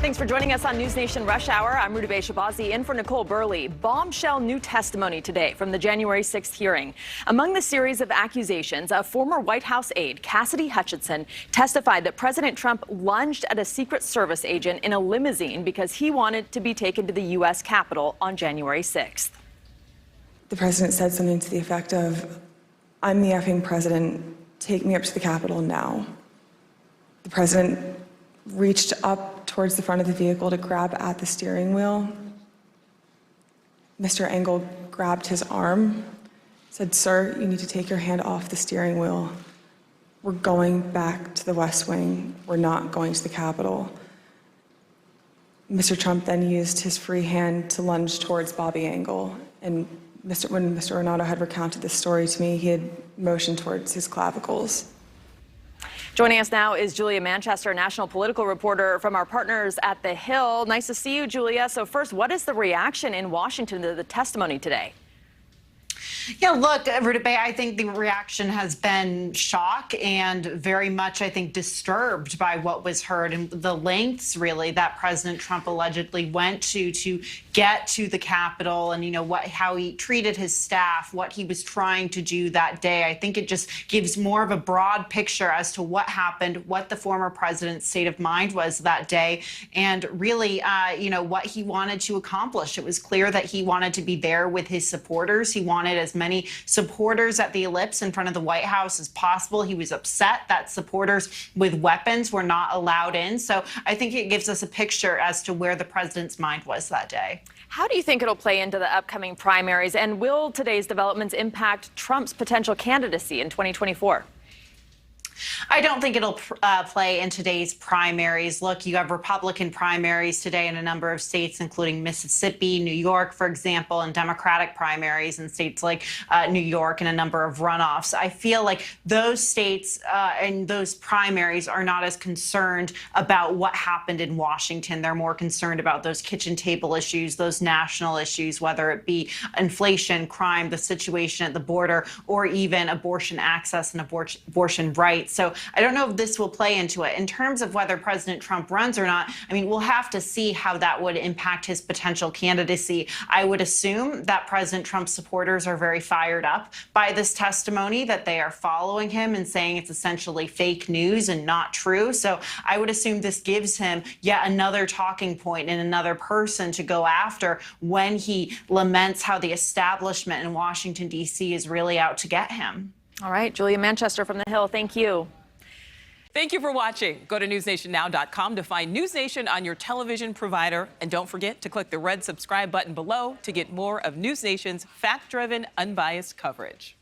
Thanks for joining us on NewsNation Rush Hour. I'm Rudabeh Shabazi in for Nichole Berlie. Bombshell new testimony today from the January 6th hearing. Among the series of accusations, a former White House aide, Cassidy Hutchinson, testified that President Trump lunged at a Secret Service agent in a limousine because he wanted to be taken to the U.S. Capitol on January 6th. The president said something to the effect of, "I'm the effing president, take me up to the Capitol now." The president reached up towards the front of the vehicle to grab at the steering wheel. Mr. Engel grabbed his arm, said, "Sir, you need to take your hand off the steering wheel. We're going back to the West Wing. We're not going to the Capitol." Mr. Trump then used his free hand to lunge towards Bobby Engel. And when Mr. Ornato had recounted this story to me, he had motioned towards his clavicles. Joining us now is Julia Manchester, national political reporter from our partners at The Hill. Nice to see you, Julia. So first, what is the reaction in Washington to the testimony today? Yeah, look, Rudabeh, I think the reaction has been shock and very much, I think, disturbed by what was heard and the lengths, really, that President Trump allegedly went to get to the Capitol and, how he treated his staff, what he was trying to do that day. I think it just gives more of a broad picture as to what happened, what the former president's state of mind was that day, and really, what he wanted to accomplish. It was clear that he wanted to be there with his supporters. He wanted as many supporters at the ellipse in front of the White House as possible. He was upset that supporters with weapons were not allowed in. So I think it gives us a picture as to where the president's mind was that day. How do you think it'll play into the upcoming primaries, and will today's developments impact Trump's potential candidacy in 2024? I don't think it'll play in today's primaries. Look, you have Republican primaries today in a number of states, including Mississippi, New York, for example, and Democratic primaries in states like New York and a number of runoffs. I feel like those states and those primaries are not as concerned about what happened in Washington. They're more concerned about those kitchen table issues, those national issues, whether it be inflation, crime, the situation at the border, or even abortion access and abortion rights. So I don't know if this will play into it. In terms of whether President Trump runs or not, we'll have to see how that would impact his potential candidacy. I would assume that President Trump's supporters are very fired up by this testimony, that they are following him and saying it's essentially fake news and not true. So I would assume this gives him yet another talking point and another person to go after when he laments how the establishment in Washington, D.C. is really out to get him. All right, Julia Manchester from The Hill, thank you. Thank you for watching. Go to newsnationnow.com to find NewsNation on your television provider. And don't forget to click the red subscribe button below to get more of NewsNation's fact-driven, unbiased coverage.